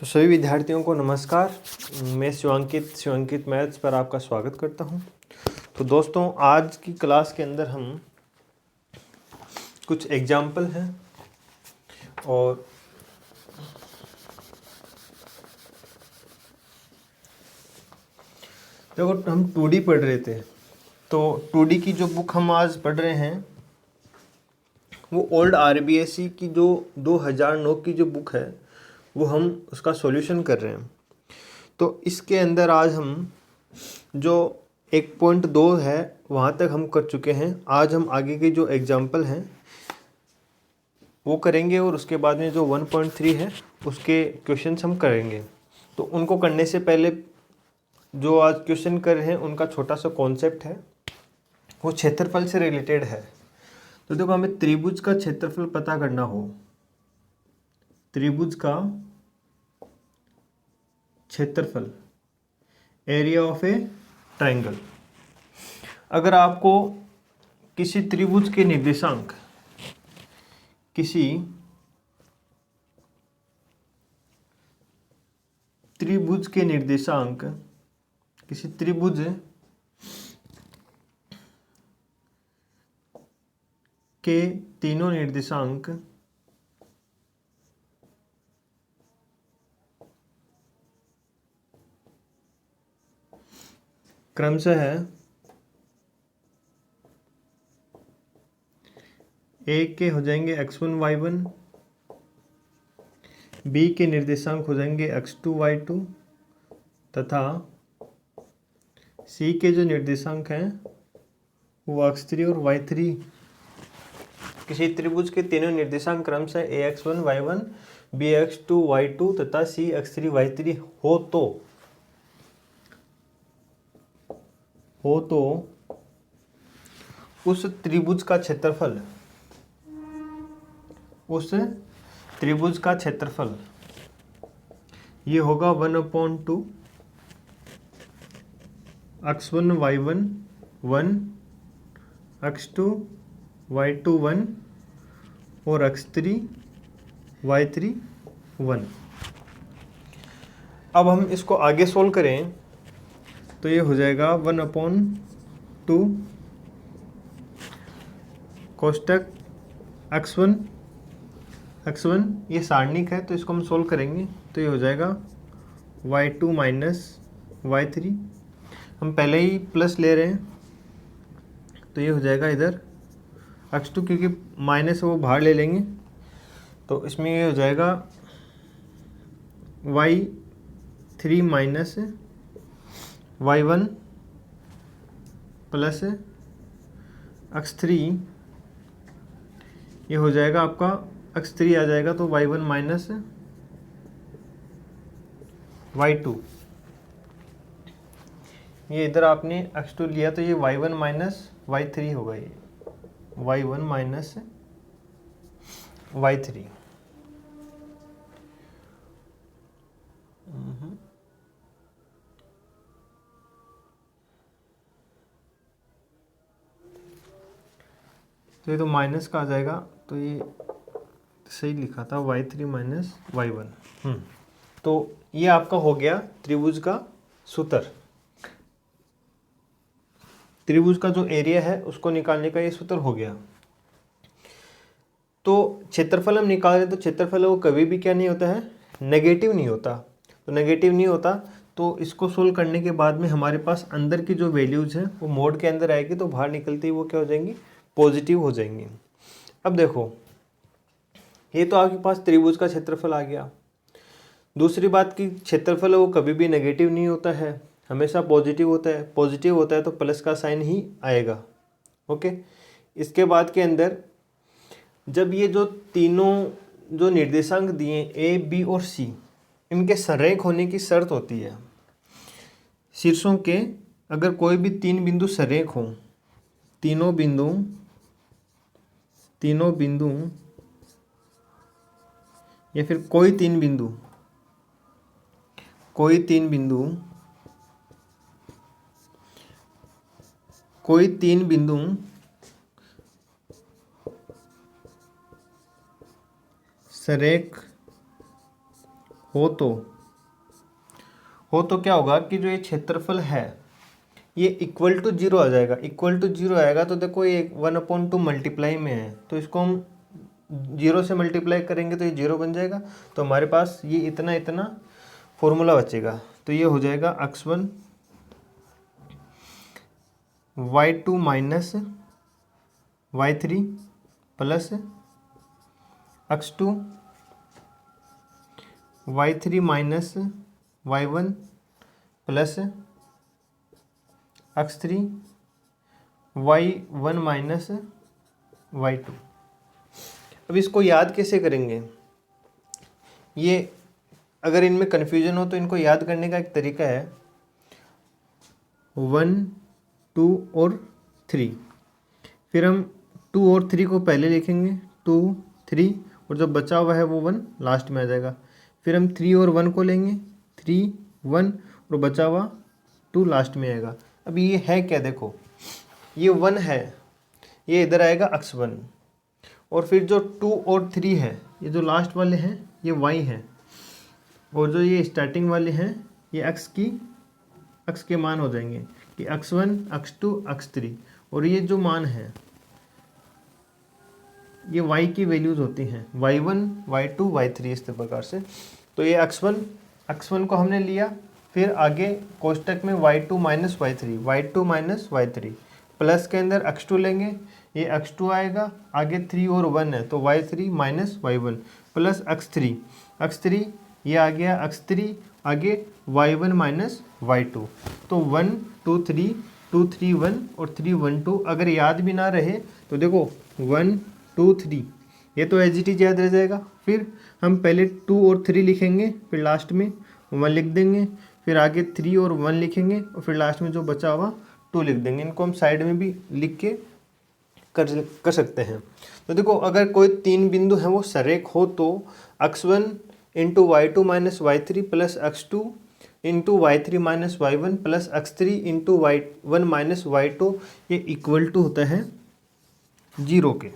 तो सभी विद्यार्थियों को नमस्कार। मैं शिवांकित मैथ्स पर आपका स्वागत करता हूं। तो दोस्तों, आज की क्लास के अंदर हम कुछ एग्जाम्पल हैं और देखो, हम 2D पढ़ रहे थे। तो 2D की जो बुक हम आज पढ़ रहे हैं वो ओल्ड RBSE की जो 2009 की जो बुक है वो हम उसका सॉल्यूशन कर रहे हैं। तो इसके अंदर आज हम जो 1.2 है वहाँ तक हम कर चुके हैं। आज हम आगे के जो एग्जाम्पल हैं वो करेंगे और उसके बाद में जो 1.3 है उसके क्वेश्चंस हम करेंगे। तो उनको करने से पहले जो आज क्वेश्चन कर रहे हैं उनका छोटा सा कॉन्सेप्ट है, वो क्षेत्रफल से रिलेटेड है। तो देखो, हमें त्रिभुज का क्षेत्रफल पता करना हो, त्रिभुज का क्षेत्रफल, एरिया ऑफ ए ट्राइंगल। अगर आपको किसी त्रिभुज के निर्देशांक, किसी त्रिभुज के निर्देशांक, किसी त्रिभुज के तीनों निर्देशांक क्रमशः ए के हो जाएंगे x1 y1, बी के निर्देशांक हो जाएंगे x2 y2 तथा सी के जो निर्देशांक हैं वो x3 और y3। किसी त्रिभुज के तीनों निर्देशांक क्रमशः ax1 y1, bx2 y2 तथा cx3 y3 हो तो उस त्रिभुज का क्षेत्रफल, उस त्रिभुज का क्षेत्रफल ये होगा 1/2 x1 y1 1, x2 y2 1 और x3 y3 1। अब हम इसको आगे सोल्व करें तो ये हो जाएगा 1/2 कोष्टक x1 ये सारणिक है तो इसको हम सोल्व करेंगे तो ये हो जाएगा y2 माइनस y3। हम पहले ही प्लस ले रहे हैं तो ये हो जाएगा इधर x2, क्योंकि माइनस है वो बाहर ले लेंगे तो इसमें ये हो जाएगा y3 minus y1 plus x3, ये हो जाएगा आपका x3 आ जाएगा तो y1 माइनस y2। ये इधर आपने x2 लिया तो ये y1 माइनस y3 होगा, ये y1 माइनस y3। तो ये तो माइनस का आ जाएगा तो ये सही लिखा था y3 माइनस y1। तो ये आपका हो गया त्रिभुज का सूत्र। त्रिभुज का जो एरिया है उसको निकालने का ये सूत्र हो गया। तो क्षेत्रफल हम निकाल रहे तो क्षेत्रफल वो कभी भी क्या नहीं होता है, नेगेटिव नहीं होता। तो नेगेटिव नहीं होता तो इसको सोल्व करने के बाद में हमारे पास अंदर की जो वैल्यूज है वो मोड के अंदर आएगी तो बाहर निकलती ही वो क्या हो जाएंगी, पॉजिटिव हो जाएंगी। अब देखो, ये तो आपके पास त्रिभुज का क्षेत्रफल आ गया। दूसरी बात की क्षेत्रफल है वो कभी भी नेगेटिव नहीं होता है, हमेशा पॉजिटिव होता है। पॉजिटिव होता है तो प्लस का साइन ही आएगा। ओके, इसके बाद के अंदर जब ये जो तीनों जो निर्देशांक दिए ए बी और सी, इनके संरेख होने की शर्त होती है। शीर्षों के अगर कोई भी तीन बिंदु संरेख हों, तीनों बिंदु या फिर कोई तीन बिंदु संरेख हो तो क्या होगा कि जो ये क्षेत्रफल है ये इक्वल टू जीरो आ जाएगा। इक्वल टू जीरो आएगा तो देखो ये 1/2 मल्टीप्लाई में है, तो इसको हम जीरो से मल्टीप्लाई करेंगे तो ये जीरो बन जाएगा। तो हमारे पास ये इतना इतना फॉर्मूला बचेगा। तो ये हो जाएगा x1 y2 minus y3 plus x2 y3 minus y1 plus x3 y1 minus y2। अब इसको याद कैसे करेंगे? ये अगर इनमें कन्फ्यूजन हो तो इनको याद करने का एक तरीका है 1 2 और 3। फिर हम 2 और 3 को पहले लिखेंगे 2 3 और जो बचा हुआ है वो 1 लास्ट में आ जाएगा। फिर हम 3 और 1 को लेंगे 3 1 और बचा हुआ 2 लास्ट में आएगा। अब ये है क्या? देखो ये 1 है, ये इधर आएगा x1 और फिर जो 2 और 3 है ये जो लास्ट वाले हैं ये y है और जो ये स्टार्टिंग वाले हैं ये x के मान हो जाएंगे कि x1 x2 x3 और ये जो मान है ये y की वैल्यूज होती हैं y1 y2 y3 इस प्रकार से। तो ये x1 को हमने लिया, फिर आगे कोष्टक में y2 माइनस y3 प्लस के अंदर x2 लेंगे, ये x2 आएगा, आगे 3 और 1 है तो y3 minus y1 plus x3 ये आ गया x3, आगे y1 माइनस y2। तो 1 2 3 2 3 1 और 3 1 2। अगर याद भी ना रहे तो देखो 1 2 3 ये तो एज इट इज याद रह जाएगा। फिर हम पहले 2 और 3 लिखेंगे, फिर लास्ट में 1 लिख देंगे, फिर आगे 3 और 1 लिखेंगे और फिर लास्ट में जो बचा हुआ 2 लिख देंगे। इनको हम साइड में भी लिख के कर सकते हैं। तो देखो अगर कोई 3 बिंदु हैं वो सरेख हो तो x1 into y2 minus y3 plus x2 into y3 minus y1 plus x3 into y1 minus y2 ये इक्वल टू होता है 0 के।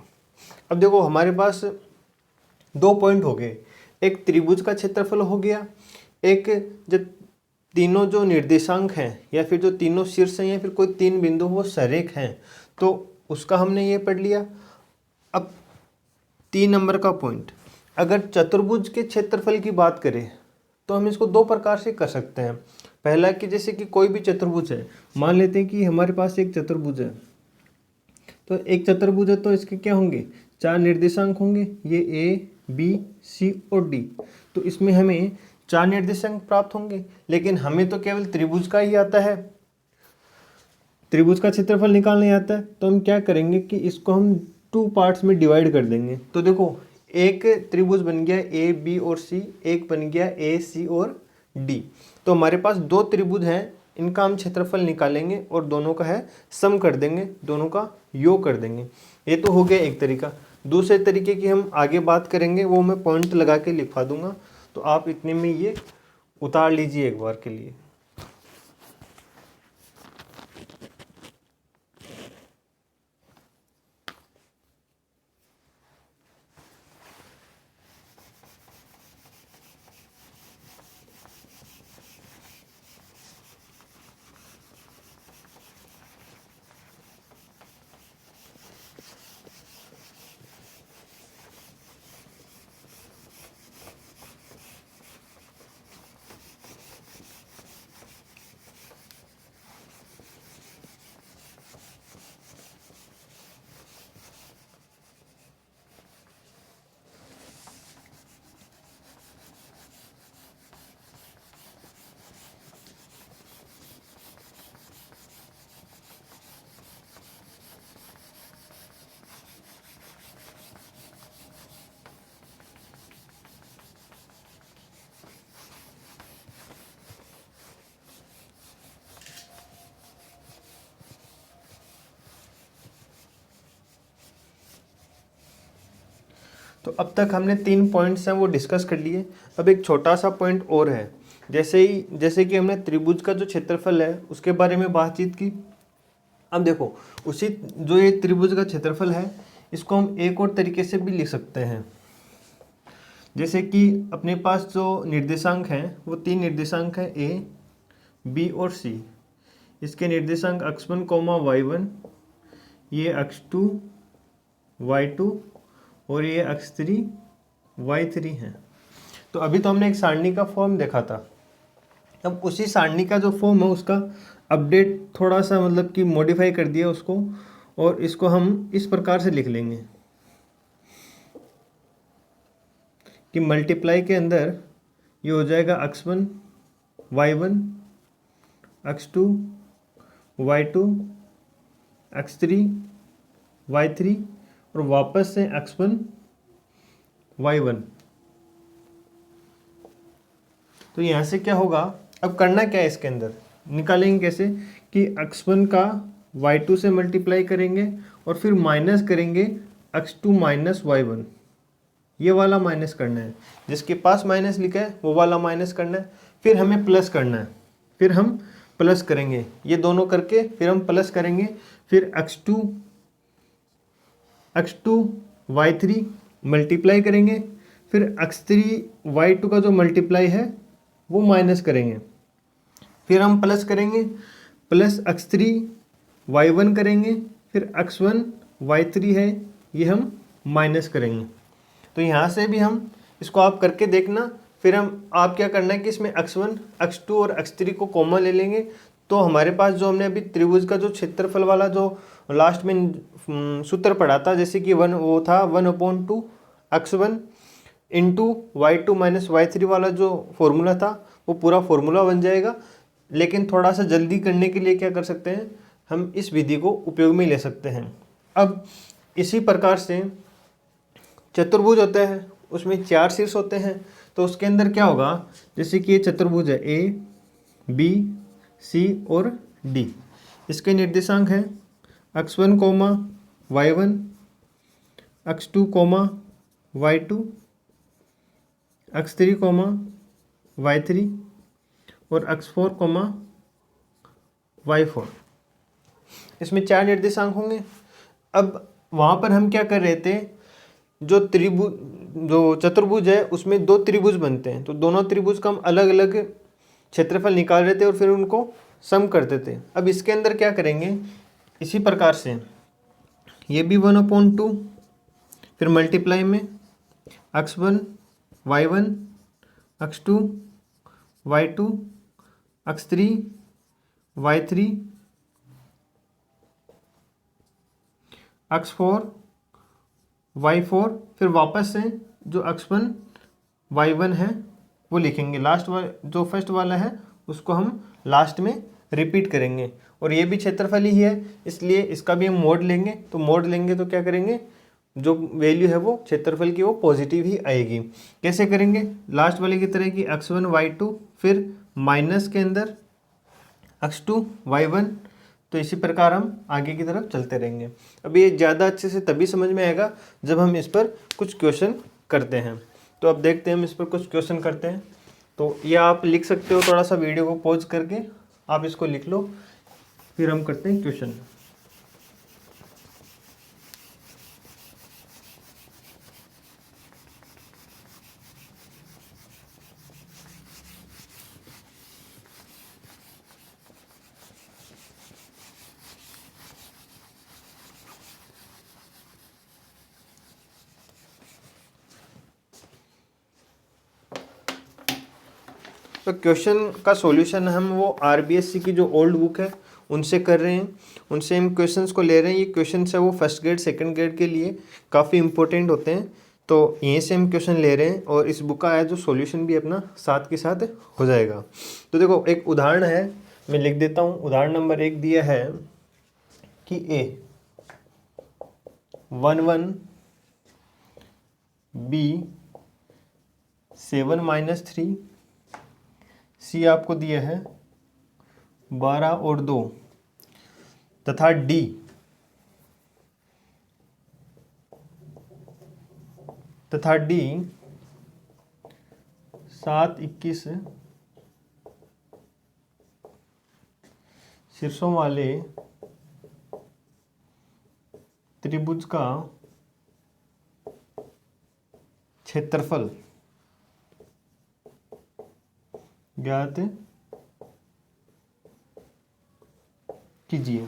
अब देखो हमारे पास 2 पॉइंट हो गए, एक त्रिभुज का क्षेत्रफल हो गया, एक जब तीनों जो निर्देशांक हैं या फिर जो तीनों शीर्ष हैं या फिर कोई 3 बिंदु वो सरेख हैं तो उसका हमने ये पढ़ लिया। अब 3 नंबर का पॉइंट, अगर चतुर्भुज के क्षेत्रफल की बात करें तो हम इसको 2 प्रकार से कर सकते हैं। पहला कि जैसे कि कोई भी चतुर्भुज है, मान लेते हैं कि हमारे पास एक चतुर्भुज है, तो एक चतुर्भुज है तो इसके क्या होंगे 4 निर्देशांक होंगे, ये A B C और D। तो इसमें हमें 4 निर्देशांक प्राप्त होंगे, लेकिन हमें तो केवल त्रिभुज का ही आता है, त्रिभुज का क्षेत्रफल निकालने आता है। तो हम क्या करेंगे कि इसको हम 2 पार्ट्स में डिवाइड कर देंगे। तो देखो एक त्रिभुज बन गया A B और C, एक बन गया A C और D। तो हमारे पास 2 त्रिभुज हैं, इनका हम क्षेत्रफल निकालेंगे और दोनों का है सम कर देंगे, दोनों का योग कर देंगे। ये तो हो गया एक तरीका। दूसरे तरीके की हम आगे बात करेंगे, वो मैं पॉइंट लगा के लिखवा दूंगा, तो आप इतने में ये उतार लीजिए एक बार के लिए। तो अब तक हमने 3 पॉइंट्स हैं वो डिस्कस कर लिए। अब एक छोटा सा पॉइंट और है, जैसे कि हमने त्रिभुज का जो क्षेत्रफल है उसके बारे में बातचीत की। अब देखो उसी जो ये त्रिभुज का क्षेत्रफल है इसको हम एक और तरीके से भी लिख सकते हैं। जैसे कि अपने पास जो निर्देशांक हैं वो 3 निर्देशांक हैं, ए, बी और सी। इसके निर्देशांक x1, y1, ये x2, y2 और ये x3, y3 हैं। तो अभी तो हमने एक सारणी का फॉर्म देखा था। अब उसी सारणी का जो फॉर्म है उसका अपडेट थोड़ा सा मतलब कि मॉडिफाई कर दिया उसको, और इसको हम इस प्रकार से लिख लेंगे कि मल्टीप्लाई के अंदर ये हो जाएगा x1, y1, x2, y2, x3, y3 और वापस से x1, y1। तो यहाँ से क्या होगा, अब करना क्या है इसके अंदर, निकालेंगे कैसे कि x1 का y2 से मल्टीप्लाई करेंगे और फिर माइनस करेंगे x2 माइनस y1। ये वाला माइनस करना है, जिसके पास माइनस लिखा है वो वाला माइनस करना है, फिर हमें प्लस करना है, फिर हम प्लस करेंगे ये दोनों करके, फिर हम प्लस करेंगे, फिर x2 y3 मल्टीप्लाई करेंगे, फिर x3 y2 का जो मल्टीप्लाई है वो माइनस करेंगे, फिर हम प्लस करेंगे, प्लस x3 y1 करेंगे, फिर x1 y3 है ये हम माइनस करेंगे। तो यहाँ से भी हम इसको आप करके देखना, फिर हम आप क्या करना है कि इसमें x1, x2 और x3 को कॉमन ले लेंगे। तो हमारे पास जो हमने अभी त्रिभुज का जो क्षेत्रफल वाला जो लास्ट में सूत्र पढ़ा था, जैसे कि वो था 1/2 x1 into y2 minus y3 वाला जो फॉर्मूला था वो पूरा फॉर्मूला बन जाएगा। लेकिन थोड़ा सा जल्दी करने के लिए क्या कर सकते हैं, हम इस विधि को उपयोग में ले सकते हैं। अब इसी प्रकार से चतुर्भुज होता है, उसमें 4 शीर्ष होते हैं। तो उसके अंदर क्या होगा, जैसे कि ये चतुर्भुज है ए, बी, सी और डी। इसके निर्देशांक हैं x1, y1, x2, y2, x3, y3 और x4, y4। इसमें 4 निर्देशांक होंगे। अब वहाँ पर हम क्या कर रहे थे, जो चतुर्भुज है उसमें 2 त्रिभुज बनते हैं, तो दोनों त्रिभुज का हम अलग अलग क्षेत्रफल निकाल रहे थे और फिर उनको सम करते थे। अब इसके अंदर क्या करेंगे, इसी प्रकार से ये भी 1/2, फिर मल्टीप्लाई में x1, y1, x2, y2, x3, y3, x4, y4, फिर वापस से जो x1, y1 है वो लिखेंगे, लास्ट जो फर्स्ट वाला है उसको हम लास्ट में रिपीट करेंगे। और ये भी क्षेत्रफल ही है, इसलिए इसका भी हम मोड लेंगे। तो मोड लेंगे तो क्या करेंगे, जो वैल्यू है वो क्षेत्रफल की वो पॉजिटिव ही आएगी। कैसे करेंगे, लास्ट वाले की तरह कि x1, y2 फिर माइनस के अंदर x2, y1। तो इसी प्रकार हम आगे की तरफ चलते रहेंगे। अब ये ज़्यादा अच्छे से तभी समझ में आएगा जब हम इस पर कुछ क्वेश्चन करते हैं। तो अब देखते हैं हम इस पर कुछ क्वेश्चन करते हैं। तो ये आप लिख सकते हो, थोड़ा सा वीडियो को पॉज करके आप इसको लिख लो, फिर हम करते हैं क्वेश्चन। तो क्वेश्चन का सॉल्यूशन हम वो आरबीएससी की जो ओल्ड बुक है उनसे कर रहे हैं, उनसे हम क्वेश्चंस को ले रहे हैं। ये क्वेश्चंस है वो फर्स्ट ग्रेड सेकंड ग्रेड के लिए काफ़ी इंपॉर्टेंट होते हैं, तो यहीं से हम क्वेश्चन ले रहे हैं और इस बुक का है जो सॉल्यूशन भी अपना साथ के साथ हो जाएगा। तो देखो एक उदाहरण है, मैं लिख देता हूँ। उदाहरण नंबर 1 दिया है कि ए 1 बी 7-3, सी आपको दिया है 12 और 2 तथा डी 7-21 शीर्षों वाले त्रिभुज का क्षेत्रफल ज्ञात कीजिए।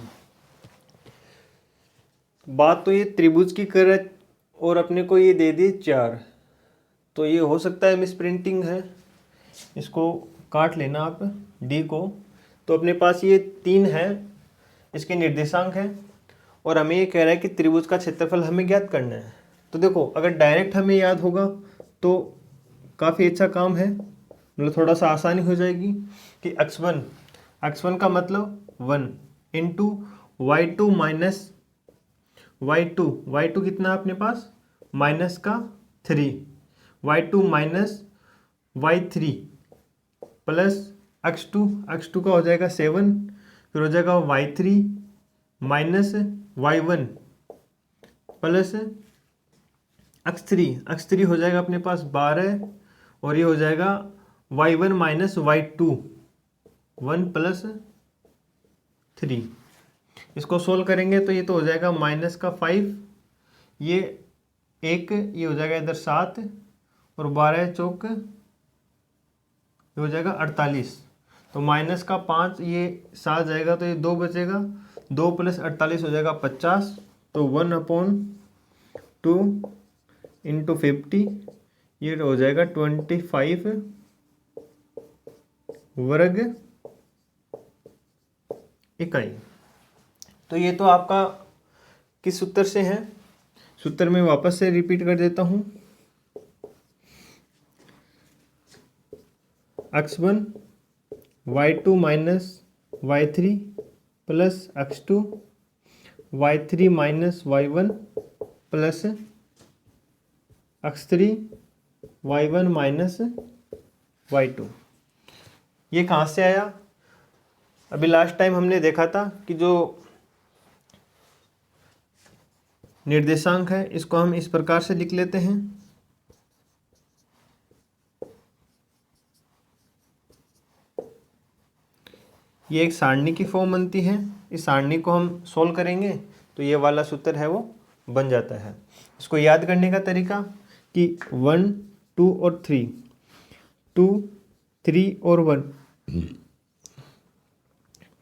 बात तो ये त्रिभुज की कर और अपने को ये दे दी 4, तो ये हो सकता है मिस प्रिंटिंग है, इसको काट लेना आप डी को। तो अपने पास ये 3 है, इसके निर्देशांक हैं, और हमें ये कह रहा है कि त्रिभुज का क्षेत्रफल हमें ज्ञात करना है। तो देखो अगर डायरेक्ट हमें याद होगा तो काफ़ी अच्छा काम है, मतलब थोड़ा सा आसानी हो जाएगी कि x1 का मतलब 1 इंटू y2 माइनस y2 कितना है अपने पास माइनस का 3, y2 minus y3 plus x2 का हो जाएगा 7, फिर हो जाएगा y3 minus y1 plus x3 हो जाएगा अपने पास 12, और ये हो जाएगा y1 माइनस y2 1 प्लस 3। इसको सोल्व करेंगे तो ये तो हो जाएगा माइनस का 5, ये 1, ये हो जाएगा इधर 7, और 12 चौक ये हो जाएगा 48, तो माइनस का 5, ये 7 जाएगा तो ये 2 बचेगा, 2 प्लस 48 हो जाएगा 50, तो 1/2 इंटू 50, ये हो जाएगा 25 वर्ग इकाई। तो ये तो आपका किस सूत्र से है, सूत्र में वापस से रिपीट कर देता हूँ। x1 y2 minus y3 plus x2 y3 minus y1 plus x3 y1 minus y2। ये कहाँ से आया? अभी लास्ट टाइम हमने देखा था कि जो निर्देशांक है इसको हम इस प्रकार से लिख लेते हैं, ये एक सारणी की फॉर्म बनती है, इस सारणी को हम सोल्व करेंगे तो ये वाला सूत्र है वो बन जाता है। इसको याद करने का तरीका कि 1 2 और 3, 2 3 और 1,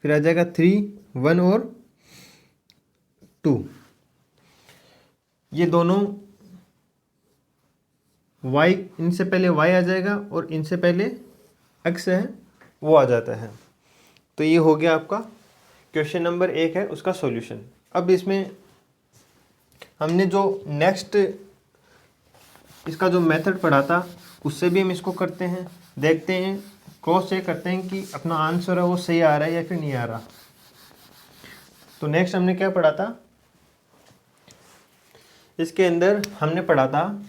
फिर आ जाएगा 3 1 और 2, ये दोनों y, इनसे पहले y आ जाएगा और इनसे पहले x है वो आ जाता है। तो ये हो गया आपका क्वेश्चन नंबर 1 है उसका सॉल्यूशन। अब इसमें हमने जो नेक्स्ट इसका जो मेथड पढ़ा था उससे भी हम इसको करते हैं, देखते हैं, क्रॉस चेक करते हैं कि अपना आंसर है वो सही आ रहा है या फिर नहीं आ रहा। तो नेक्स्ट हमने क्या पढ़ा था, इसके अंदर हमने पढ़ा था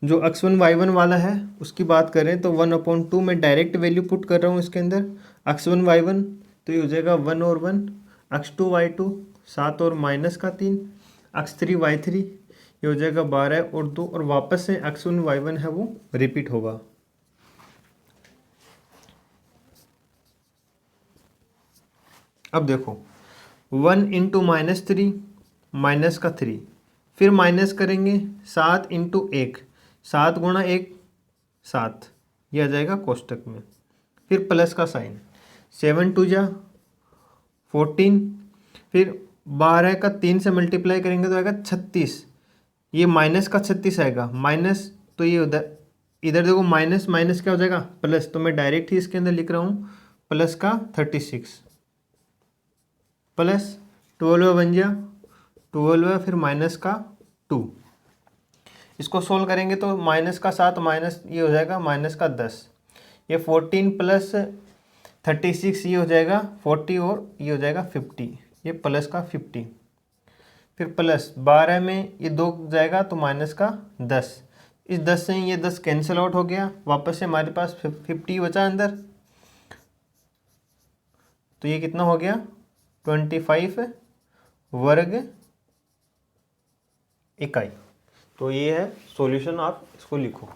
जो x1 y1 वाला है उसकी बात करें तो 1/2 में डायरेक्ट वैल्यू पुट कर रहा हूँ इसके अंदर x1 y1, तो ये हो जाएगा 1 और 1, x2 y2 7 और माइनस का 3, x3 y3 ये हो जाएगा 12 और 2, और वापस से x1 y1 है वो रिपीट होगा। अब देखो 1 इंटू माइनस 3 माइनस का 3, फिर माइनस करेंगे 7 इंटू 1, 7 गुणा 1 7, यह आ जाएगा कोष्टक में, फिर प्लस का साइन, 7 2 जा 14, फिर 12 का 3 से मल्टीप्लाई करेंगे तो आएगा 36, ये माइनस का 36 आएगा, माइनस तो ये उधर इधर देखो माइनस माइनस क्या हो जाएगा प्लस, तो मैं डायरेक्ट ही इसके अंदर लिख रहा हूँ प्लस का 36 प्लस 12 बन गया 12 फिर माइनस का 2, इसको सोल्व करेंगे तो माइनस का 7 माइनस ये हो जाएगा माइनस का 10, ये 14 प्लस 36 ये हो जाएगा 40 और ये हो जाएगा 50, ये प्लस का 50, फिर प्लस 12 में ये 2 जाएगा तो माइनस का 10, इस 10 से ये 10 कैंसिल आउट हो गया, वापस से हमारे पास 50 बचा अंदर, तो ये कितना हो गया 25 वर्ग इकाई। तो ये है सॉल्यूशन, आप इसको लिखो।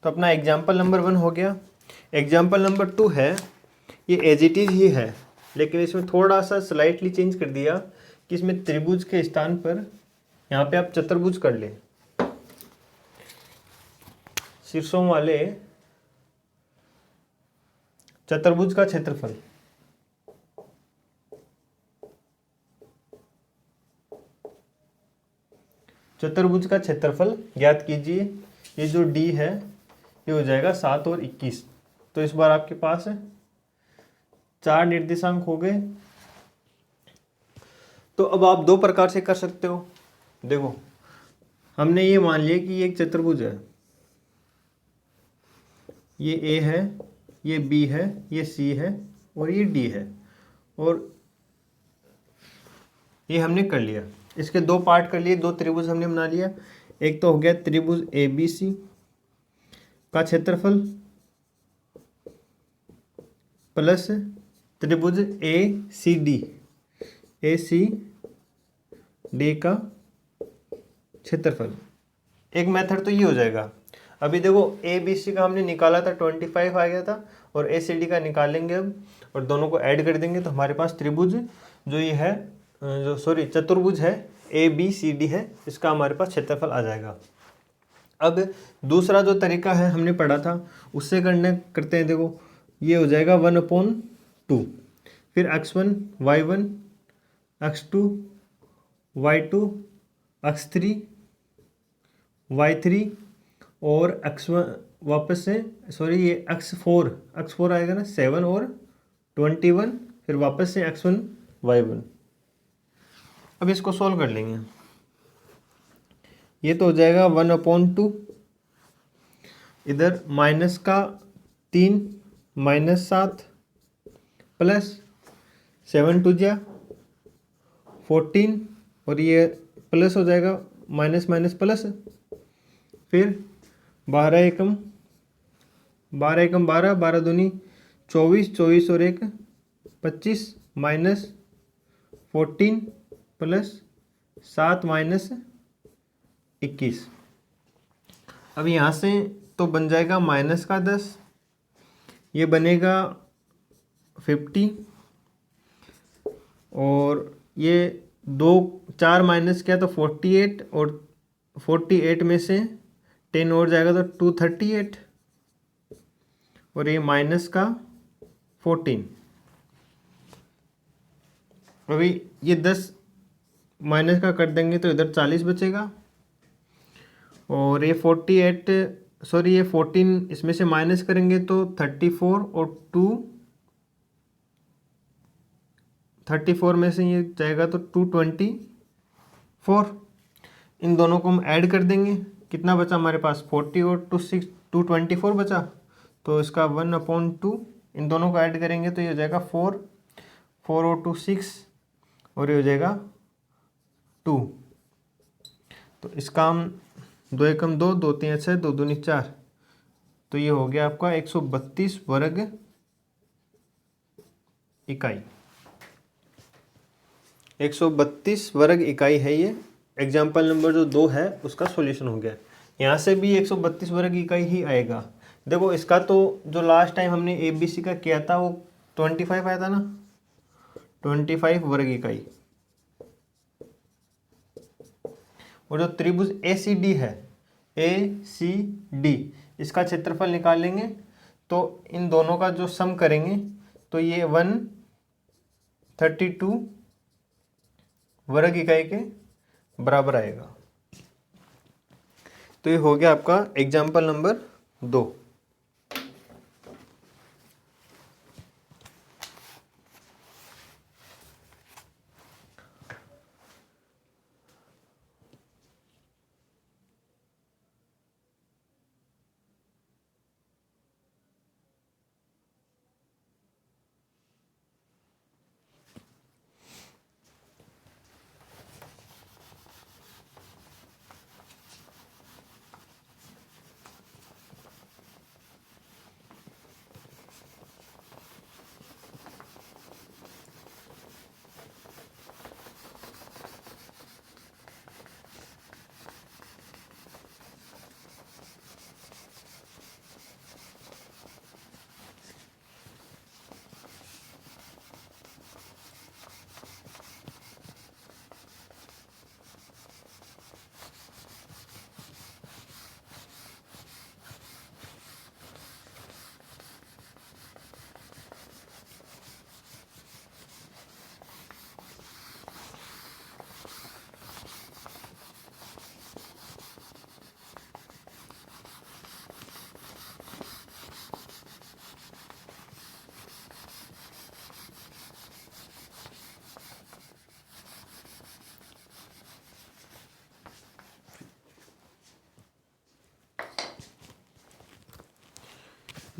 तो अपना एग्जाम्पल नंबर 1 हो गया। एग्जाम्पल नंबर 2 है, ये एज इट इज़ ही है, लेकिन इसमें थोड़ा सा स्लाइटली चेंज कर दिया कि इसमें त्रिभुज के स्थान पर यहाँ पे आप चतुर्भुज कर ले। शीर्षों वाले चतुर्भुज का क्षेत्रफल, चतुर्भुज का क्षेत्रफल ज्ञात कीजिए। ये जो डी है ये हो जाएगा 7 और 21। तो इस बार आपके पास 4 निर्देशांक हो गए। तो अब आप 2 प्रकार से कर सकते हो। देखो, हमने ये मान लिया कि ये एक चतुर्भुज है, ये ए है, ये बी है, ये सी है और ये डी है, और ये हमने कर लिया। इसके 2 पार्ट कर लिए, 2 त्रिभुज हमने बना लिया। एक तो हो गया त्रिभुज ए बी सी का क्षेत्रफल प्लस त्रिभुज ए सी डी का क्षेत्रफल। एक मेथड तो ये हो जाएगा। अभी देखो, ए बी सी का हमने निकाला था 25 आ गया था, और ए सी डी का निकालेंगे अब, और दोनों को ऐड कर देंगे तो हमारे पास त्रिभुज जो ये है, चतुर्भुज है ए बी सी डी है, इसका हमारे पास क्षेत्रफल आ जाएगा। अब दूसरा जो तरीका है हमने पढ़ा था उससे करते हैं। देखो, ये हो जाएगा 1/2, फिर x1 y1 x2 y2 x3 y3 और x1 वापस से ये x4 आएगा ना 7 और 21, फिर वापस से x1 y1। अब इसको सॉल्व कर लेंगे। ये तो हो जाएगा 1/2, इधर माइनस का 3 -7 प्लस 7 2 जा 14, और ये प्लस हो जाएगा माइनस माइनस प्लस, फिर 12 एकम 12, 12 दूनी 24, 24 और 1 25 माइनस 14 प्लस 7 माइनस 21। अब यहाँ से तो बन जाएगा माइनस का 10, ये बनेगा 50, और ये 4 माइनस किया तो 48, और 48 में से 10 और जाएगा तो 238, और ये माइनस का 14। अभी ये 10 माइनस का कर देंगे तो इधर 40 बचेगा, और ये 14 इसमें से माइनस करेंगे तो 34, और 34 में से ये जाएगा तो 224। इन दोनों को हम ऐड कर देंगे, कितना बचा हमारे पास 40 और 224 बचा, तो इसका 1/2 इन दोनों को ऐड करेंगे तो ये हो जाएगा 4 और 2 6, और ये हो जाएगा 2। तो इसका हम 2 एकम 2, 2 3 6, 2 दूनी 4, तो ये हो गया आपका 132 वर्ग इकाई। 132 वर्ग इकाई है ये। एग्जाम्पल नंबर जो 2 है उसका सॉल्यूशन हो गया। यहाँ से भी 132 वर्ग इकाई ही आएगा। देखो, इसका तो जो लास्ट टाइम हमने ए बी सी का किया था वो 25 आया था ना, 25 वर्ग इकाई। और जो त्रिभुज ए सी डी है, ए सी डी, इसका क्षेत्रफल निकालेंगे तो इन दोनों का जो सम करेंगे तो ये 132 वर्ग इकाई के बराबर आएगा। तो ये हो गया आपका एग्जाम्पल नंबर 2।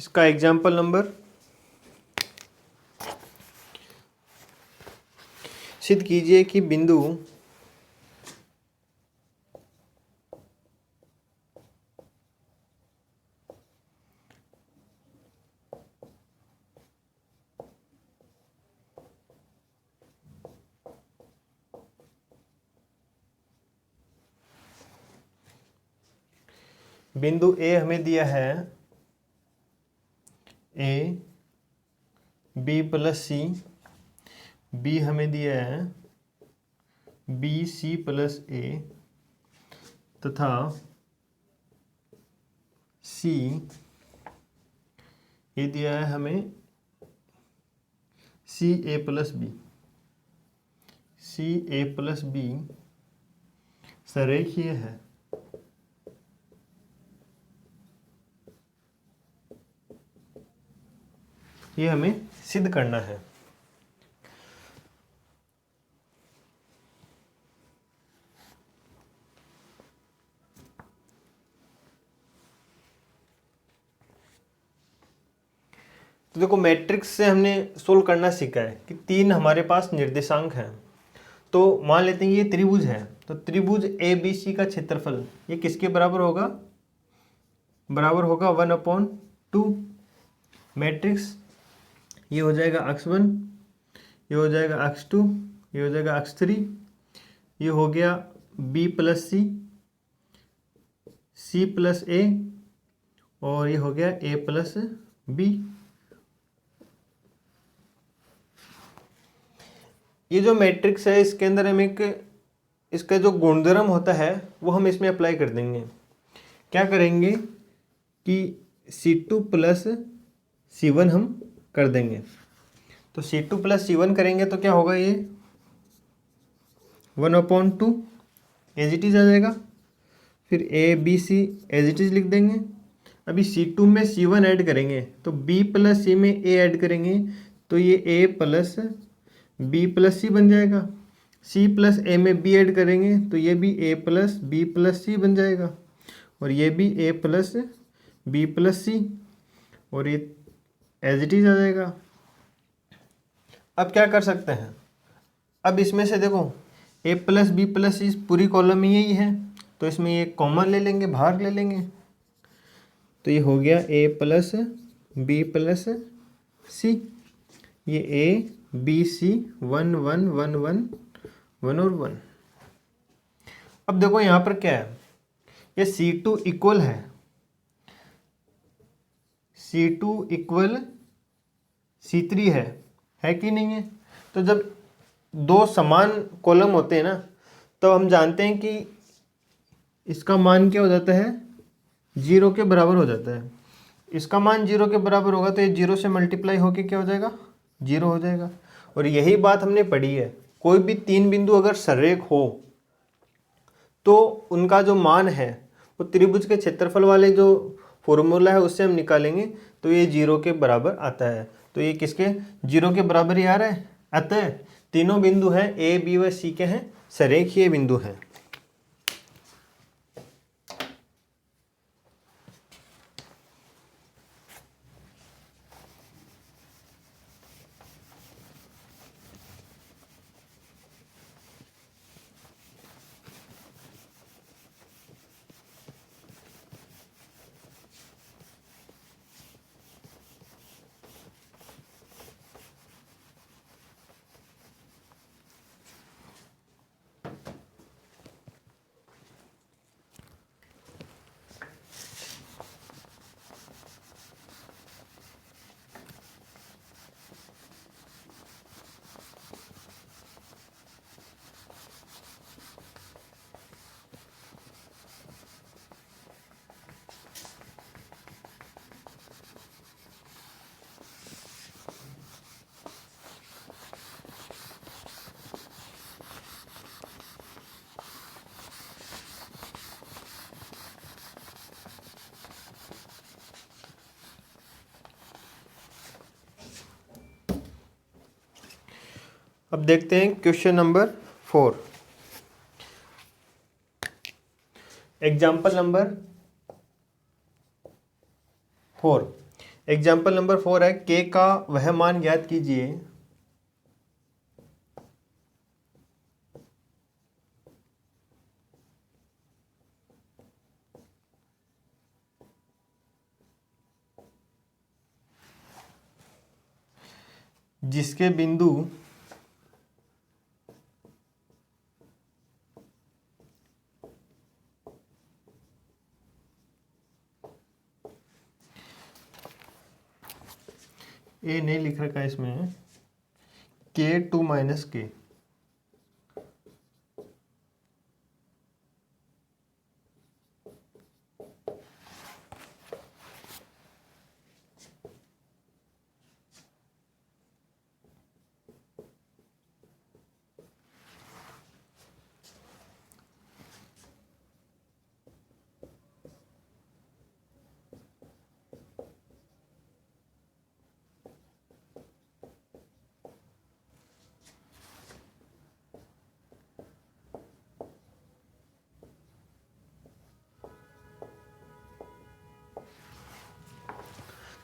इसका एग्जाम्पल नंबर, सिद्ध कीजिए कि बिंदु ए हमें दिया है A B plus C, B हमें दिया है बी सी प्लस ए, तथा सी ये दिया है हमें सी ए प्लस बी, सी ए प्लस बी सरेखीय है। ये हमें सिद्ध करना है। तो देखो मैट्रिक्स से हमने सोल्व करना सीखा है कि 3 हमारे पास निर्देशांक हैं। तो मान लेते हैं ये त्रिभुज है, तो त्रिभुज ए बी सी का क्षेत्रफल ये किसके बराबर होगा? बराबर होगा 1/2। मैट्रिक्स ये हो जाएगा x1, ये हो जाएगा x2, ये हो जाएगा x3, ये हो गया b प्लस सी, सी प्लस ए, और ये हो गया a प्लस बी। ये जो मैट्रिक्स है इसके अंदर हम एक इसका जो गुणधर्म होता है वो हम इसमें अप्लाई कर देंगे। क्या करेंगे कि C2 प्लस C1 हम कर देंगे। तो C2 प्लस C1 करेंगे तो क्या होगा? ये 1/2 एज इट इज आ जाएगा। फिर A B C as it is लिख देंगे। अभी C2 में C1 ऐड करेंगे तो B प्लस C में A ऐड करेंगे तो ये A plus B plus C बन जाएगा। C प्लस A में B ऐड करेंगे तो ये भी A plus B plus C बन जाएगा, और ये भी A plus B plus C, और ये एज इट इज आ जाएगा। अब क्या कर सकते हैं? अब इसमें से देखो A plus B plus C पूरी कॉलम में यही है, तो इसमें ये कॉमन ले लेंगे, बाहर ले लेंगे, तो ये हो गया A plus B plus C। ये A B C 1 1 1 1 1 और 1। अब देखो यहाँ पर क्या है, ये C2 इक्वल इक्वल C3 है कि नहीं है? तो जब दो समान कॉलम होते हैं ना, तो हम जानते हैं कि इसका मान क्या हो जाता है? 0 के बराबर हो जाता है। इसका मान 0 के बराबर होगा तो ये 0 से मल्टीप्लाई होके क्या हो जाएगा? 0 हो जाएगा। और यही बात हमने पढ़ी है, कोई भी 3 बिंदु अगर सरेख हो तो उनका जो मान है वो त्रिभुज के क्षेत्रफल वाले जो फॉर्मूला है उससे हम निकालेंगे तो ये 0 के बराबर आता है। तो ये किसके 0 के बराबर ही आ रहा है? अतः तीनों बिंदु हैं A B व C के हैं, सरेखीय बिंदु हैं। अब देखते हैं question number 4। Example number 4। Example number 4 है, के का वह मान ज्ञात कीजिए जिसके बिंदु ए नहीं लिख रखा है इसमें, के टू माइनस के,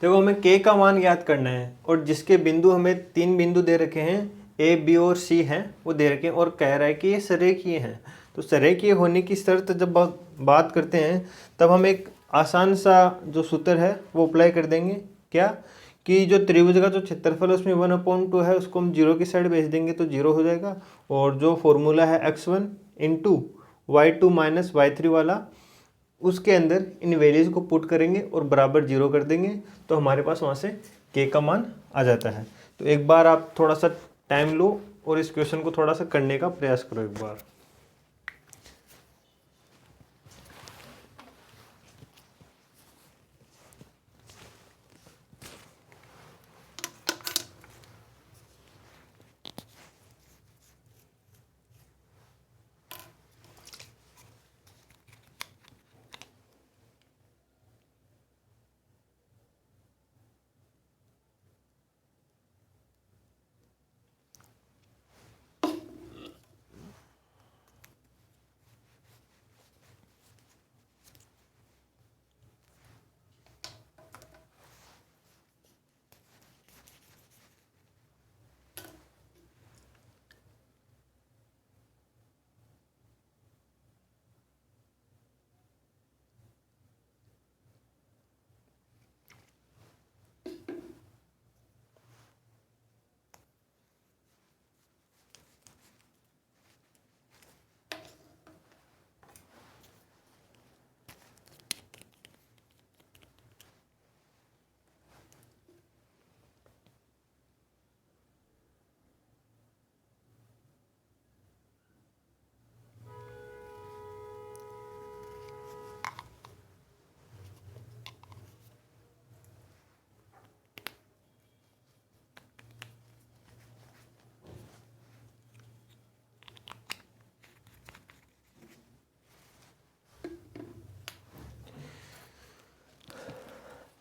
देखो हमें के का मान ज्ञात करना है और जिसके बिंदु हमें 3 बिंदु दे रखे हैं, ए बी और सी हैं, वो दे रखे हैं और कह रहा है कि ये सरेखीय हैं। तो सरेखीय होने की शर्त जब बात करते हैं तब हम एक आसान सा जो सूत्र है वो अप्लाई कर देंगे। क्या कि जो त्रिभुज का जो क्षेत्रफल है उसमें 1/2 है, उसको हम 0 की साइड भेज देंगे तो 0 हो जाएगा। और जो फॉर्मूला है x1 into y2 minus y3 वाला, उसके अंदर इन वैल्यूज को पुट करेंगे और बराबर 0 कर देंगे तो हमारे पास वहाँ से के का मान आ जाता है। तो एक बार आप थोड़ा सा टाइम लो और इस क्वेश्चन को थोड़ा सा करने का प्रयास करो एक बार।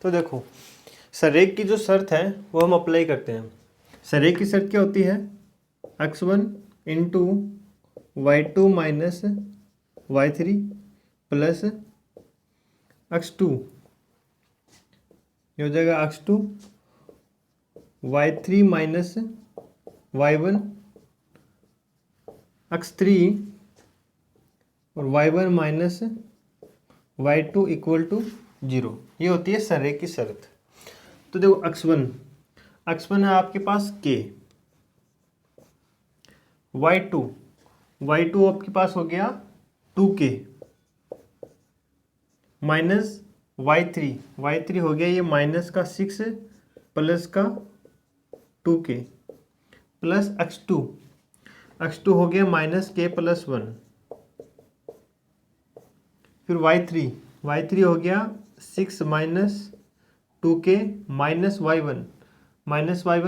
तो देखो सरेख की जो शर्त है वो हम अप्लाई करते हैं। सरेख की शर्त क्या होती है, x1 into y2 minus y3 plus x2, ये हो जाएगा x2 y3 minus y1 x3 और y1 minus y2 equal to 0। ये होती है सरेख की शर्त। तो देखो x1 है आपके पास k, y2 आपके पास हो गया 2k माइनस y3 हो गया ये माइनस का 6 प्लस का 2k प्लस x2 हो गया माइनस k प्लस 1, फिर y3 हो गया 6 माइनस 2k माइनस y1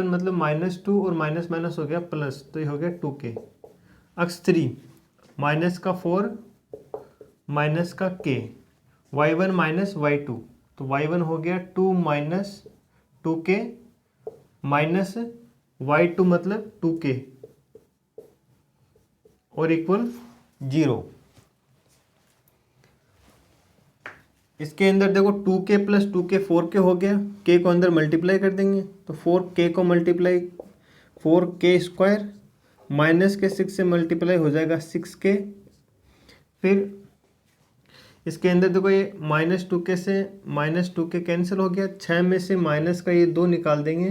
मतलब -2 और माइनस माइनस हो गया प्लस, तो ये हो गया 2k। x3 माइनस का 4 माइनस का k, y1 माइनस y2, तो y1 हो गया 2 माइनस 2k माइनस y2 मतलब 2k और इक्वल 0। इसके अंदर देखो 2k प्लस 2k 4k हो गया, k को अंदर मल्टीप्लाई कर देंगे तो 4k को मल्टीप्लाई 4k स्क्वायर माइनस के 6 से मल्टीप्लाई हो जाएगा 6k। फिर इसके अंदर देखो ये -2k से -2k कैंसिल हो गया, 6 में से माइनस का ये 2 निकाल देंगे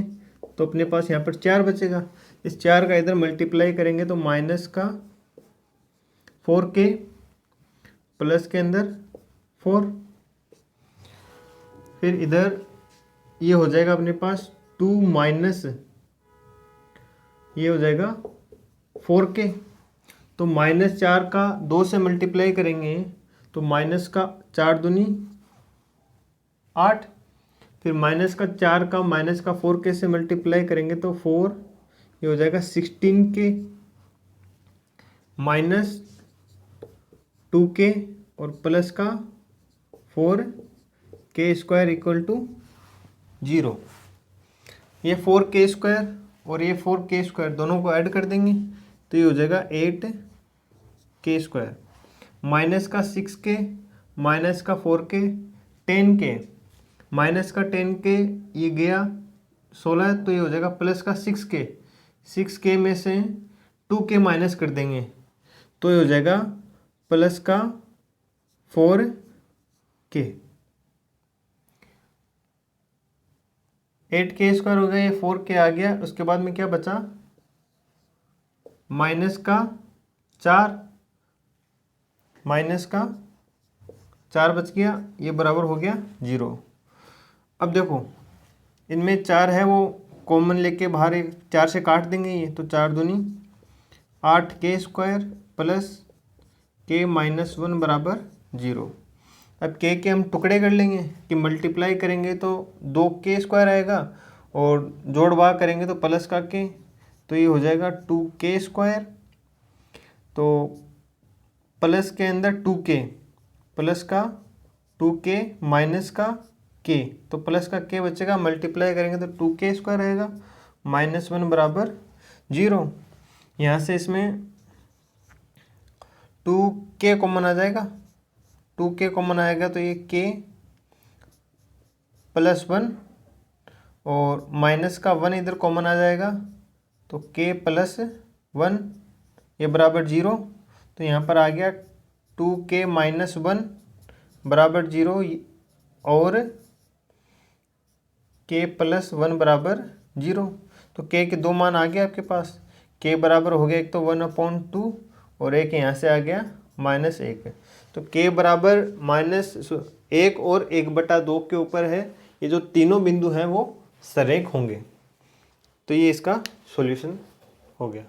तो अपने पास यहाँ पर 4 बचेगा। इस 4 का इधर मल्टीप्लाई करेंगे तो माइनस का 4k प्लस के अंदर 4, फिर इधर ये हो जाएगा अपने पास 2 माइनस ये हो जाएगा 4k। तो -4 का 2 से मल्टीप्लाई करेंगे तो माइनस का 4 दूनी 8, फिर माइनस का 4 का माइनस का 4k से मल्टीप्लाई करेंगे तो 4 ये हो जाएगा 16k माइनस 2k और प्लस का 4k स्क्वायर इक्वल टू 0। ये 4k स्क्वायर और ये 4k स्क्वायर दोनों को ऐड कर देंगे तो ये हो जाएगा 8k स्क्वायर माइनस का 6k माइनस का 4k 10k माइनस का 10k ये गया 16 तो ये हो जाएगा प्लस का 6k में से 2k माइनस कर देंगे तो ये हो जाएगा प्लस का 4k। 8k स्क्वायर हो गया, ये 4k आ गया, उसके बाद में क्या बचा माइनस का 4 बच गया, ये बराबर हो गया 0। अब देखो इनमें 4 है वो कॉमन लेके बाहर एक 4 से काट देंगे ये तो 4 दूनी 8k square plus k minus 1 बराबर 0। अब k के हम टुकड़े कर लेंगे कि मल्टीप्लाई करेंगे तो 2k स्क्वायर आएगा और जोड़ भाग करेंगे तो प्लस का k तो ये हो जाएगा 2k स्क्वायर, तो प्लस के अंदर 2k प्लस का 2k माइनस का k तो प्लस का k बचेगा, मल्टीप्लाई करेंगे तो 2k स्क्वायर रहेगा -1 बराबर 0। यहाँ से इसमें 2k कॉमन आ जाएगा, 2k कॉमन आएगा तो ये k प्लस 1 और माइनस का 1 इधर कॉमन आ जाएगा तो k प्लस 1 ये बराबर 0। तो यहाँ पर आ गया 2k माइनस 1 बराबर 0 और k प्लस 1 बराबर 0। तो k के 2 मान आ गए आपके पास, k बराबर हो गया एक तो 1/2 और एक यहाँ से आ गया -1। तो k बराबर -1 और 1/2 के ऊपर है, ये जो तीनों बिंदु हैं वो सरेख होंगे। तो ये इसका सॉल्यूशन हो गया।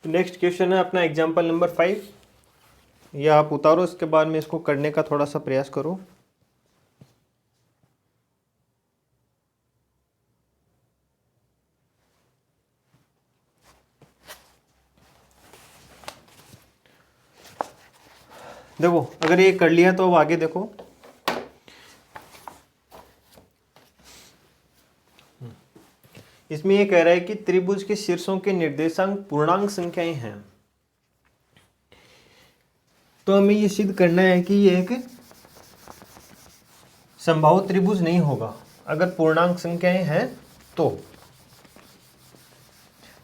नेक्स्ट क्वेश्चन है अपना एग्जाम्पल नंबर 5। ये आप उतारो, इसके बाद में इसको करने का थोड़ा सा प्रयास करो। देखो अगर ये कर लिया तो अब आगे देखो। इसमें ये कह रहा है कि त्रिभुज के शीर्षों के निर्देशांक पूर्णांक संख्याएं हैं। तो हमें ये सिद्ध करना है कि ये एक समबाहु त्रिभुज नहीं होगा अगर पूर्णांक संख्याएं हैं तो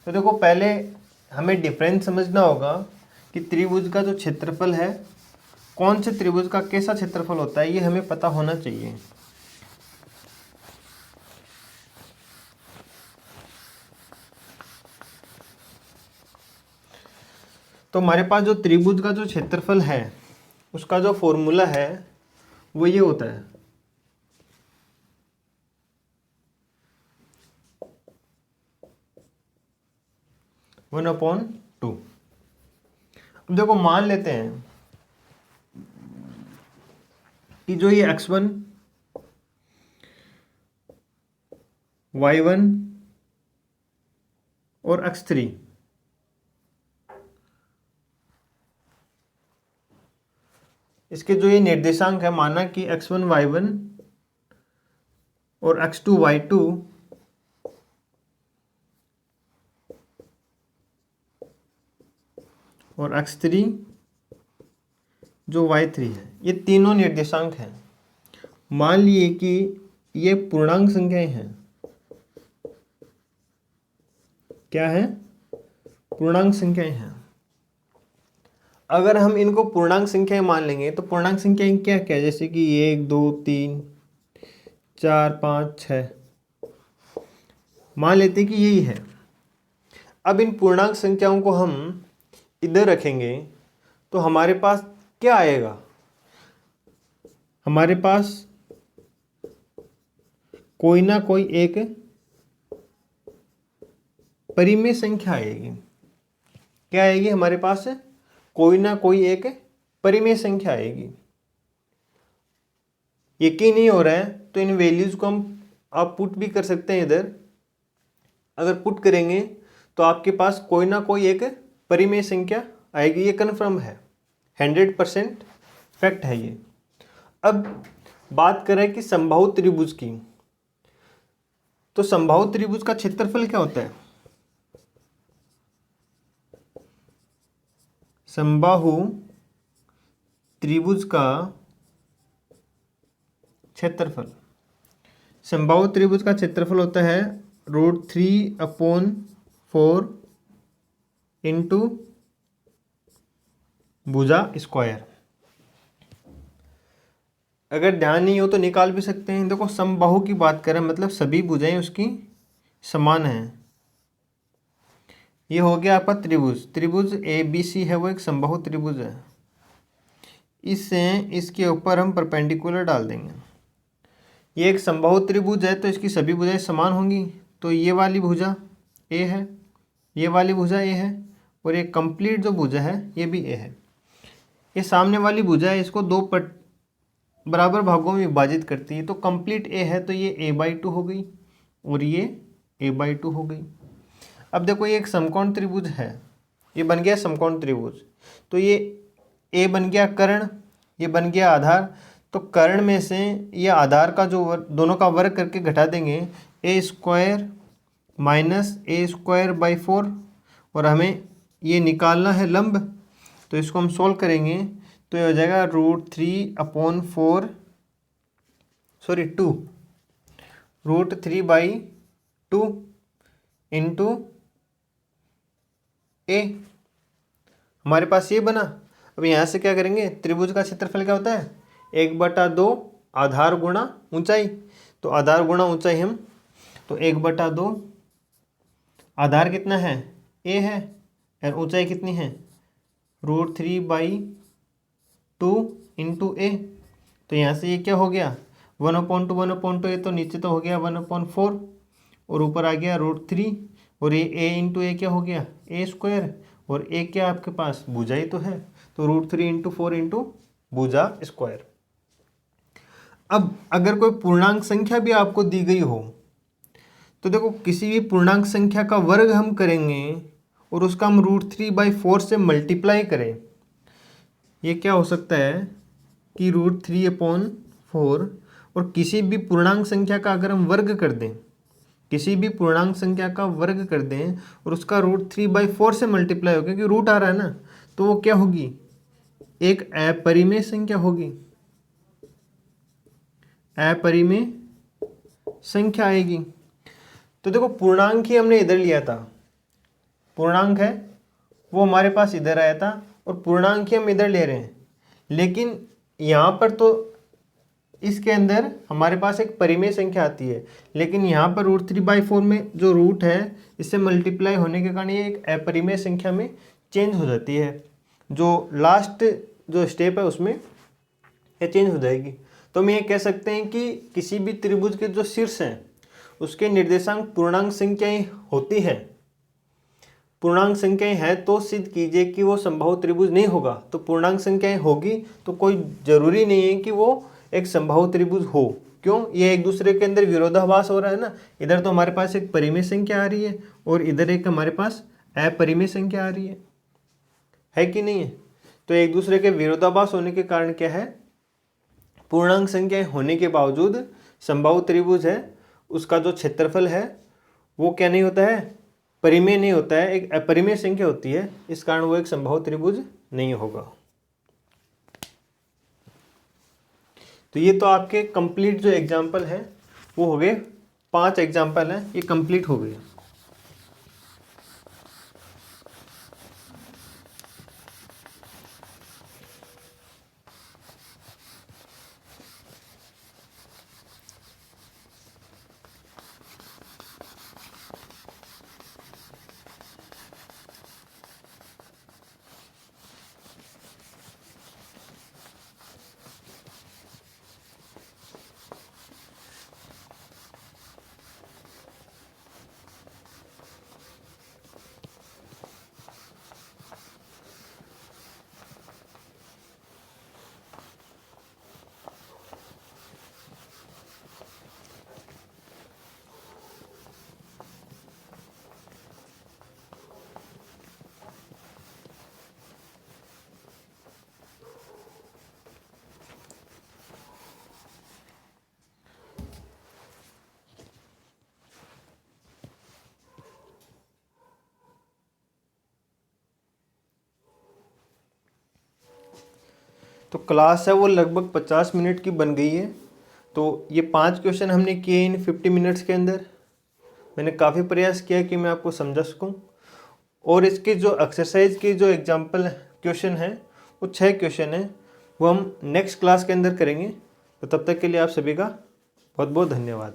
देखो पहले हमें डिफरेंस समझना होगा कि त्रिभुज का जो क्षेत्रफल है, कौन से त्रिभुज का कैसा क्षेत्रफल होता है, ये हमें पता होना चाहिए। तो हमारे पास जो त्रिभुज का जो क्षेत्रफल है उसका जो फॉर्मूला है वो ये होता है, वन अपॉन टू। अब देखो मान लेते हैं कि जो ये x1 y1 और x3 इसके जो ये निर्देशांक है, माना कि x1 y1 और x2 y2 और x3 जो y3 है, ये तीनों निर्देशांक हैं। मान लिए कि ये पूर्णांक संख्याएं हैं। क्या है? पूर्णांक संख्याएं हैं। अगर हम इनको पूर्णांक संख्याएं मान लेंगे तो पूर्णांक संख्याएं क्या क्या है, जैसे कि 1 2 3 4 5 6 मान लेते हैं कि यही है। अब इन पूर्णांक संख्याओं को हम इधर रखेंगे तो हमारे पास क्या आएगा? हमारे पास कोई ना कोई एक परिमेय संख्या आएगी। क्या आएगी? हमारे पास कोई ना कोई एक परिमेय संख्या आएगी। यकीन नहीं हो रहा है तो इन वैल्यूज को हम आप पुट भी कर सकते हैं इधर। अगर पुट करेंगे तो आपके पास कोई ना कोई एक परिमेय संख्या आएगी। ये कन्फर्म है, 100% फैक्ट है ये। अब बात करें कि समबाहु त्रिभुज की, तो समबाहु त्रिभुज का क्षेत्रफल क्या होता है? समबाहु त्रिभुज का क्षेत्रफल, समबाहु त्रिभुज का क्षेत्रफल होता है √3/4 इंटू भुजा स्क्वायर। अगर ध्यान नहीं हो तो निकाल भी सकते हैं। देखो समबाहु की बात करें मतलब सभी भुजाएं उसकी समान हैं। ये हो गया आपका त्रिभुज। त्रिभुज ABC है वो एक समबाहु त्रिभुज है। इससे इसके ऊपर हम परपेंडिकुलर डाल देंगे। ये एक समबाहु त्रिभुज है तो इसकी सभी भुजाएं समान होंगी। तो ये वाली भुजा A है, ये वाली भुजा A है और ये कंप्लीट जो भुजा है ये भी A है। ये सामने वाली भुजा है, इसको दो बराबर भागों में विभाजित करती है। तो कंप्लीट A है तो ये A/2 हो गई और ये A/2 हो गई। अब देखो ये एक समकोण त्रिभुज है, ये बन गया समकोण त्रिभुज। तो ये A बन गया कर्ण, ये बन गया आधार। तो कर्ण में से ये आधार का जो दोनों का वर्ग करके घटा देंगे, A² - A²/4 और हमें ये निकालना है लंब। तो इसको हम सोल्व करेंगे तो ये हो जाएगा √3/4 सॉरी 2 √3/2 इंटू A। हमारे पास ये बना। अब यहाँ से क्या करेंगे, त्रिभुज का क्षेत्रफल क्या होता है? 1/2 आधार गुणा ऊंचाई। तो आधार गुणा ऊंचाई हम, तो 1/2 आधार कितना है? A है और ऊंचाई कितनी है? √3/2 इंटू A। तो यहाँ से ये क्या हो गया? 1/2 1/2। ये तो नीचे तो हो गया 1/4 और ऊपर आ गया √3 और ये a इंटू ए क्या हो गया ए स्क्वायर, और ए क्या आपके पास भुजा ही तो है, तो √3 इंटू 4 इंटू भुजा स्क्वायर। अब अगर कोई पूर्णांक संख्या भी आपको दी गई हो तो देखो किसी भी पूर्णांक संख्या का वर्ग हम करेंगे और उसका हम √3/4 से मल्टीप्लाई करें, ये क्या हो सकता है कि √3/4, और किसी भी पूर्णांक संख्या का अगर हम वर्ग कर दें, किसी भी पूर्णांक संख्या का वर्ग कर दें और उसका √3/4 से मल्टीप्लाई हो, क्योंकि रूट आ रहा है ना, तो वो क्या होगी एक अपरिमेय संख्या होगी, अपरिमेय संख्या आएगी। तो देखो पूर्णांक ही हमने इधर लिया था, पूर्णांक है वो हमारे पास इधर आया था और पूर्णांक ही हम इधर ले रहे हैं, लेकिन यहाँ पर तो इसके अंदर हमारे पास एक परिमेय संख्या आती है, लेकिन यहाँ पर √3/4 में जो रूट है इससे मल्टीप्लाई होने के कारण ये एक अपरिमेय संख्या में चेंज हो जाती है, जो लास्ट जो स्टेप है उसमें ये चेंज हो जाएगी। तो हम ये कह सकते हैं कि किसी भी त्रिभुज के जो शीर्ष हैं उसके निर्देशांक पूर्णांक संख्याएं होती हैं, पूर्णांक संख्याएं हैं तो सिद्ध कीजिए कि वो समबाहु त्रिभुज नहीं होगा। तो पूर्णांक संख्याएं होगी तो कोई जरूरी नहीं है कि वो एक समबाहु त्रिभुज हो, क्यों, ये एक दूसरे के अंदर विरोधाभास हो रहा है ना, इधर तो हमारे पास एक परिमेय संख्या आ रही है और इधर एक हमारे पास अपरिमेय संख्या आ रही है कि नहीं है। तो एक दूसरे के विरोधाभास होने के कारण क्या है, पूर्णांक संख्याएं होने के बावजूद समबाहु त्रिभुज है उसका जो क्षेत्रफल है वो क्या नहीं होता है, परिमेय नहीं होता है, एक अपरिमेय संख्या होती है, इस कारण वो एक समबाहु त्रिभुज नहीं होगा। तो ये तो आपके कंप्लीट जो एग्जाम्पल है वो हो गए, 5 एग्जाम्पल हैं ये कंप्लीट हो गए। तो क्लास है वो लगभग 50 मिनट की बन गई है। तो ये 5 क्वेश्चन हमने किए इन 50 मिनट्स के अंदर। मैंने काफ़ी प्रयास किया कि मैं आपको समझा सकूं, और इसके जो एक्सरसाइज के जो एग्जाम्पल क्वेश्चन हैं वो 6 क्वेश्चन हैं, वो हम नेक्स्ट क्लास के अंदर करेंगे। तो तब तक के लिए आप सभी का बहुत बहुत धन्यवाद।